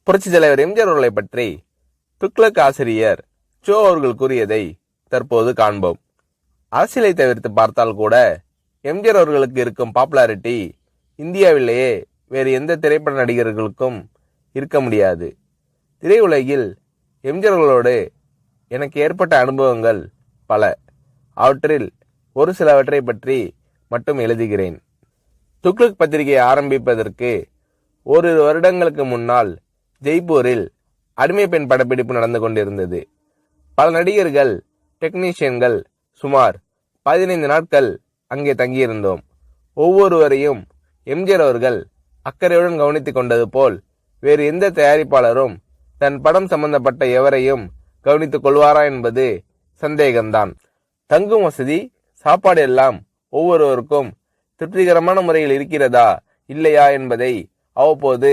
புரட்சி தலைவர் எம்ஜிஆர் அவர்களை பற்றி துக்ளக் ஆசிரியர் சோ அவர்கள் கூறியதை தற்போது காண்போம். அரசியலை தவிர்த்து பார்த்தால் கூட எம்ஜிஆர் அவர்களுக்கு இருக்கும் பாப்புலாரிட்டி இந்தியாவிலேயே வேறு எந்த திரைப்பட நடிகர்களுக்கும் இருக்க முடியாது. திரையுலகில் எம்ஜிஆர் அவர்களோடு எனக்கு ஏற்பட்ட அனுபவங்கள் பல. அவற்றில் ஒரு சிலவற்றை பற்றி மட்டும் எழுதுகிறேன். துக்ளக் பத்திரிகை ஆரம்பிப்பதற்கு ஓரிரு வருடங்களுக்கு முன்னால் ஜெய்ப்பூரில் அடிமை பெண் படப்பிடிப்பு நடந்து கொண்டிருந்தது. பல நடிகர்கள், டெக்னீஷியன்கள் சுமார் 15 நாட்கள் அங்கே தங்கியிருந்தோம். ஒவ்வொருவரையும் எம்ஜிஆர் அவர்கள் அக்கறையுடன் கவனித்துக் கொண்டது போல் வேறு எந்த தயாரிப்பாளரும் தன் படம் சம்பந்தப்பட்ட எவரையும் கவனித்துக் கொள்வாரா என்பது சந்தேகம்தான். தங்கும் வசதி, சாப்பாடு எல்லாம் ஒவ்வொருவருக்கும் திருப்திகரமான முறையில் இருக்கிறதா இல்லையா என்பதை அவ்வப்போது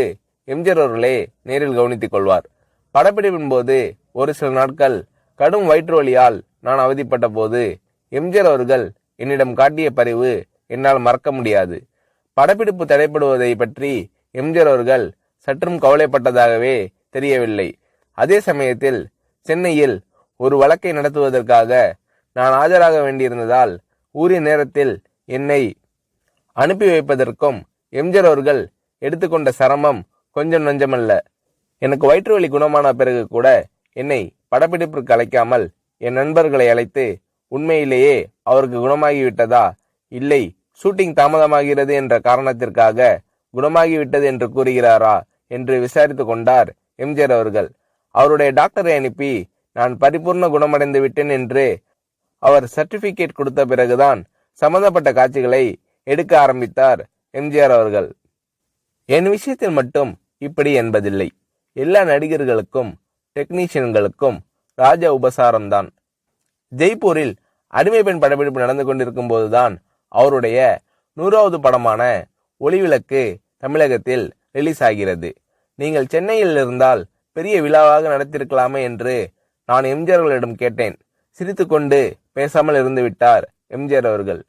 எம்ஜிஆர் அவர்களே நேரில் கவனித்துக் கொள்வார். படப்பிடிப்பின் போது ஒரு சில நாட்கள் கடும் வயிற்று வலியால் நான் அவதிப்பட்ட போது எம்ஜிஆர் அவர்கள் என்னிடம் காட்டிய பரிவு என்னால் மறக்க முடியாது. படப்பிடிப்பு தடைப்படுவதை பற்றி எம்ஜிஆர் அவர்கள் சற்றும் கவலைப்பட்டதாகவே தெரியவில்லை. அதே சமயத்தில் சென்னையில் ஒரு வழக்கை நடத்துவதற்காக நான் ஆஜராக வேண்டியிருந்ததால் உரிய நேரத்தில் என்னை அனுப்பி வைப்பதற்கும் எம்ஜிஆர் அவர்கள் எடுத்துக்கொண்ட சிரமம் கொஞ்சம் நஞ்சமல்ல. எனக்கு வயிற்று வலி குணமான பிறகு கூட என்னை படப்பிடிப்பிற்கு அழைக்காமல் என் நண்பர்களை அழைத்து உண்மையிலேயே அவருக்கு குணமாகிவிட்டதா, இல்லை ஷூட்டிங் தாமதமாகிறது என்ற காரணத்திற்காக குணமாகிவிட்டது என்று கூறுகிறாரா என்று விசாரித்து கொண்டார் எம்ஜிஆர் அவர்கள். அவருடைய டாக்டரை அனுப்பி நான் பரிபூர்ண குணமடைந்து விட்டேன் என்று அவர் சர்டிபிகேட் கொடுத்த பிறகுதான் சம்பந்தப்பட்ட காட்சிகளை எடுக்க ஆரம்பித்தார் எம்ஜிஆர் அவர்கள். என் விஷயத்தில் மட்டும் இப்படி என்பதில்லை. எல்லா நடிகர்களுக்கும் டெக்னீஷியன்களுக்கும் ராஜ உபசாரம்தான். ஜெய்ப்பூரில் அடிமை பெண் படப்பிடிப்பு நடந்து கொண்டிருக்கும் போதுதான் அவருடைய 100வது படமான ஒளிவிளக்கு தமிழகத்தில் ரிலீஸ் ஆகிறது. நீங்கள் சென்னையில் இருந்தால் பெரிய விழாவாக நடத்திருக்கலாமே என்று நான் எம்ஜிஆர் அவர்களிடம் கேட்டேன். சிரித்துக்கொண்டு பேசாமல் இருந்து விட்டார் எம்ஜிஆர் அவர்கள்.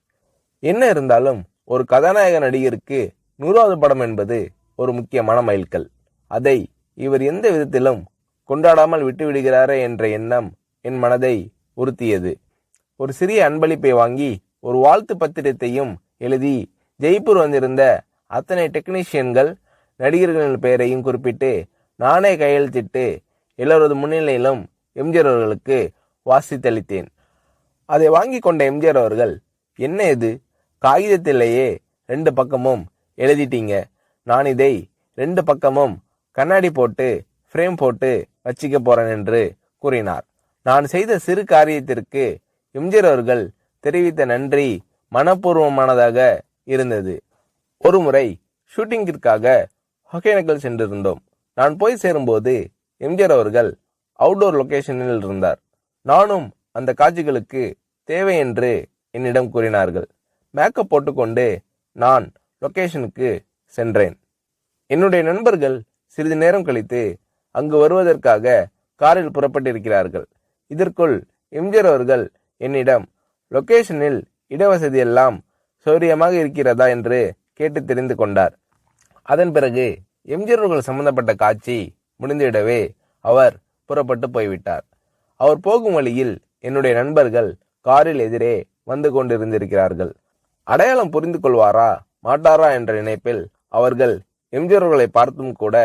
என்ன இருந்தாலும் ஒரு கதாநாயக நடிகருக்கு 100வது படம் என்பது ஒரு முக்கியமான மைல்கல். அதை இவர் எந்த விதத்திலும் கொண்டாடாமல் விட்டுவிடுகிறாரே என்ற எண்ணம் என் மனதை உறுத்தியது. ஒரு சிறிய அன்பளிப்பை வாங்கி ஒரு வாழ்த்து பத்திரத்தையும் எழுதி ஜெய்ப்பூர் வந்திருந்த அத்தனை டெக்னீஷியன்கள், நடிகர்களின் பெயரையும் குறிப்பிட்டு நானே கையெழுத்திட்டு எல்லோரது முன்னிலையிலும் எம்ஜிஆர் அவர்களுக்கு வாசித்தளித்தேன். அதை வாங்கி கொண்ட எம்ஜிஆர் அவர்கள், என்ன இது, காகிதத்திலேயே 2 பக்கமும் எழுதிட்டீங்க, நான் இதை 2 பக்கமும் கண்ணாடி போட்டு ஃப்ரேம் போட்டு வச்சிக்க போறேன் என்று கூறினார். நான் செய்த சிறு காரியத்திற்கு எம்ஜிஆர் அவர்கள் தெரிவித்த நன்றி மனப்பூர்வமானதாக இருந்தது. ஒரு முறை ஷூட்டிங்கிற்காக ஒகேனக்கல் சென்றிருந்தோம். நான் போய் சேரும்போது எம்ஜிஆர் அவர்கள் அவுட்டோர் லொகேஷனில் இருந்தார். நானும் அந்த காட்சிகளுக்கு தேவை என்று என்னிடம் கூறினார்கள். மேக்கப் போட்டுக்கொண்டு நான் லொகேஷனுக்கு சென்றேன். என்னுடைய நண்பர்கள் சிறிது நேரம் கழித்து அங்கு வருவதற்காக காரில் புறப்பட்டிருக்கிறார்கள். இதற்குள் எம்ஜிஆர் அவர்கள் என்னிடம் லொகேஷனில் இடவசதி எல்லாம் சௌரியமாக இருக்கிறதா என்று கேட்டு தெரிந்து கொண்டார். அதன் பிறகு எம்ஜிஆர் அவர்கள் சம்பந்தப்பட்ட காட்சி முடிந்துவிடவே அவர் புறப்பட்டு போய்விட்டார். அவர் போகும் வழியில் என்னுடைய நண்பர்கள் காரில் எதிரே வந்து கொண்டிருந்திருக்கிறார்கள். அடையாளம் புரிந்து கொள்வாரா மாட்டாரா என்ற நினைப்பில் அவர்கள் எம்ஜிஆர் அவர்களை பார்த்தும் கூட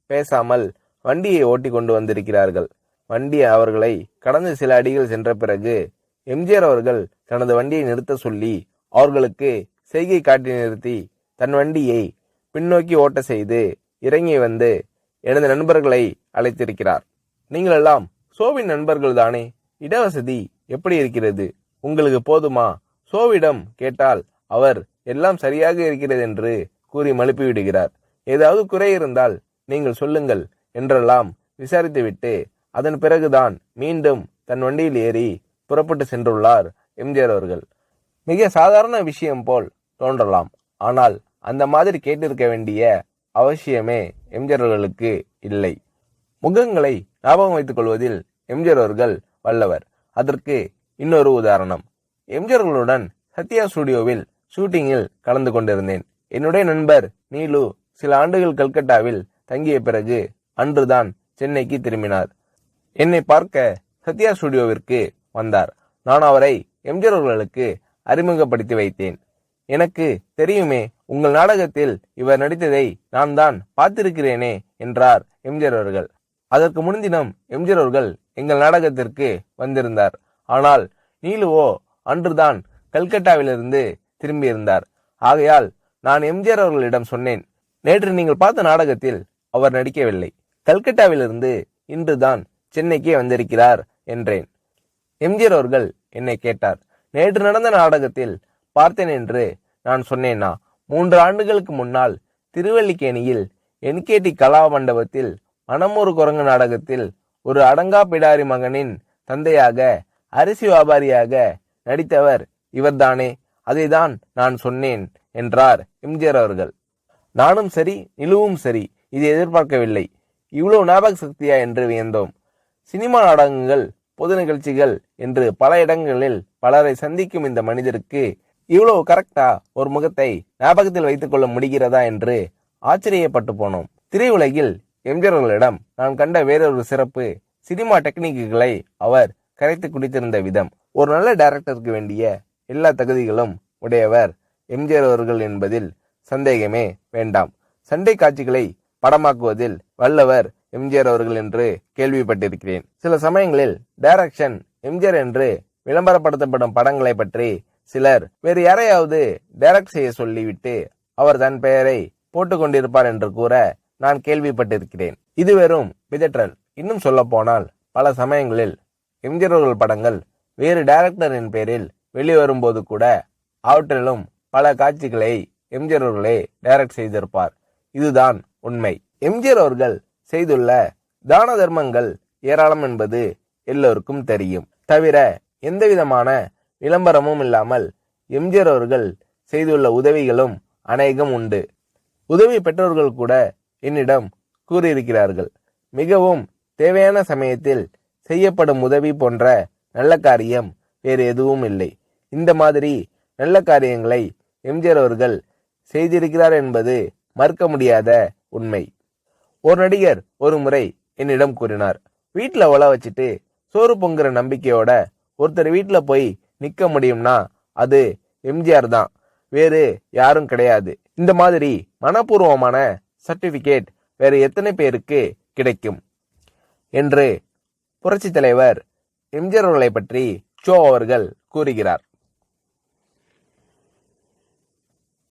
பேசாமல் வண்டியை ஓட்டி கொண்டு வந்திருக்கிறார்கள். வண்டி அவர்களை கடந்து சில அடிகள் சென்ற பிறகு எம்ஜிஆர் அவர்கள் தனது வண்டியை நிறுத்த சொல்லி அவர்களுக்கு செய்கை காட்டி நிறுத்தி தன் வண்டியை பின்னோக்கி ஓட்ட செய்து இறங்கி வந்து எனது நண்பர்களை அழைத்திருக்கிறார். நீங்கள் எல்லாம் சோவின் நண்பர்கள் தானே, இடவசதி எப்படி இருக்கிறது, உங்களுக்கு போதுமா? சோவிடம் கேட்டால் அவர் எல்லாம் சரியாக இருக்கிறது என்று கூறி மழுப்பி விடுகிறார். ஏதாவது குறை இருந்தால் நீங்கள் சொல்லுங்கள் என்றெல்லாம் விசாரித்துவிட்டு அதன் பிறகுதான் மீண்டும் தன் வண்டியில் ஏறி புறப்பட்டு சென்றுள்ளார் எம்ஜிஆர் அவர்கள். மிக சாதாரண விஷயம் போல் தோன்றலாம், ஆனால் அந்த மாதிரி கேட்டிருக்க வேண்டிய அவசியமே எம்ஜிஆர் அவர்களுக்கு இல்லை. முகங்களை ஞாபகம் வைத்துக் கொள்வதில் எம்ஜிஆர் அவர்கள் வல்லவர். அதற்கு இன்னொரு உதாரணம். எம்ஜிஆர் அவர்களுடன் சத்யா ஸ்டுடியோவில் ஷூட்டிங்கில் கலந்து கொண்டிருந்தேன். என்னுடைய நண்பர் நீலு சில ஆண்டுகள் கல்கட்டாவில் தங்கிய பிறகு அன்றுதான் சென்னைக்கு திரும்பினார். என்னை பார்க்க சத்யா ஸ்டுடியோவிற்கு வந்தார். நான் அவரை எம்ஜிஆர் அவர்களுக்கு அறிமுகப்படுத்தி வைத்தேன். எனக்கு தெரியுமே, உங்கள் நாடகத்தில் இவர் நடித்ததை நான் தான் பார்த்திருக்கிறேனே என்றார் எம்ஜிஆர் அவர்கள். அதற்கு முன்தினம் எம்ஜிஆர் அவர்கள் எங்கள் நாடகத்திற்கு வந்திருந்தார். ஆனால் நீலுவோ அன்றுதான் கல்கட்டாவிலிருந்து திரும்பியிருந்தார். ஆகையால் நான் எம்ஜிஆர் அவர்களிடம் சொன்னேன், நேற்று நீங்கள் பார்த்த நாடகத்தில் அவர் நடிக்கவில்லை. கல்கட்டாவிலிருந்து இன்றுதான் சென்னைக்கே வந்திருக்கிறார் என்றேன். எம்ஜிஆர் அவர்கள் என்னை கேட்டார், நேற்று நடந்த நாடகத்தில் பார்த்தேன் என்று நான் சொன்னேனா? 3 ஆண்டுகளுக்கு முன்னால் திருவல்லிக்கேணியில் என்கேடி கலா மண்டபத்தில் மனமொரு குரங்கு நாடகத்தில் ஒரு அடங்கா பிடாரி மகனின் தந்தையாக அரிசி வியாபாரியாக நடித்தவர் இவர்தானே, அதைதான் நான் சொன்னேன் என்றார் எம்ஜிஆர் அவர்கள். நானும் சரி, நிலுவும் சரி, இதை எதிர்பார்க்கவில்லை. இவ்வளவு ஞாபக சக்தியா என்று வியந்தோம். சினிமா நாடகங்கள், பொது நிகழ்ச்சிகள் என்று பல இடங்களில் பலரை சந்திக்கும் இந்த மனிதருக்கு இவ்வளவு கரெக்டா ஒரு முகத்தை ஞாபகத்தில் வைத்துக் கொள்ள முடிகிறதா என்று ஆச்சரியப்பட்டு போனோம். திரையுலகில் எம்ஜிஆர் அவர்களிடம் நான் கண்ட வேறொரு சிறப்பு, சினிமா டெக்னிக்குகளை அவர் கரைத்து குடித்திருந்த விதம். ஒரு நல்ல டைரக்டருக்கு வேண்டிய எல்லா தகுதிகளும் உடையவர் எம்ஜிஆர் அவர்கள் என்பதில் சந்தேகமே வேண்டாம். சண்டை காட்சிகளை படமாக்குவதில் வல்லவர் எம்ஜிஆர் அவர்கள் என்று கேள்விப்பட்டிருக்கிறேன். சில சமயங்களில் டைரக்ஷன் எம்ஜிஆர் என்று விளம்பரப்படுத்தப்படும் படங்களை பற்றி சிலர் வேறு யாரையாவது டைரக்ட் செய்ய சொல்லிவிட்டு அவர் தன் பெயரை போட்டுக் கொண்டிருப்பார் என்று கூற நான் கேள்விப்பட்டிருக்கிறேன். இது வெறும் பிதற்றல். இன்னும் சொல்ல போனால் பல சமயங்களில் எம்ஜிஆர் அவர்கள் படங்கள் வேறு டைரக்டரின் பெயரில் வெளிவரும்போது கூட அவற்றிலும் பல காட்சிகளை எம்ஜிஆர் அவர்களே டைரக்ட் செய்திருப்பார். இதுதான் உண்மை. எம்ஜிஆர் அவர்கள் செய்துள்ள தான தர்மங்கள் ஏராளம் என்பது எல்லோருக்கும் தெரியும். தவிர எந்தவிதமான விளம்பரமும் இல்லாமல் எம்ஜிஆர் அவர்கள் செய்துள்ள உதவிகளும் அநேகம் உண்டு. உதவி பெற்றோர்கள் கூட என்னிடம் கூறியிருக்கிறார்கள். மிகவும் தேவையான சமயத்தில் செய்யப்படும் உதவி போன்ற நல்ல காரியம் வேறு எதுவும் இல்லை. இந்த மாதிரி நல்ல காரியங்களை எம்ஜிஆர் அவர்கள் செய்திருக்கிறார் என்பது மறுக்க முடியாத உண்மை. ஒரு நடிகர் ஒரு முறை என்னிடம் கூறினார், வீட்டுல ஒல வச்சுட்டு சோறு பொங்குற நம்பிக்கையோட ஒருத்தர் வீட்டுல போய் நிக்க முடியும்னா அது எம்ஜிஆர் தான், வேறு யாரும் கிடையாது. இந்த மாதிரி மனப்பூர்வமான சர்டிபிகேட் வேறு எத்தனை பேருக்கு கிடைக்கும் என்று புரட்சி தலைவர் எம்ஜிஆர் அவர்களை பற்றி ஷோ அவர்கள் கூறுகிறார்.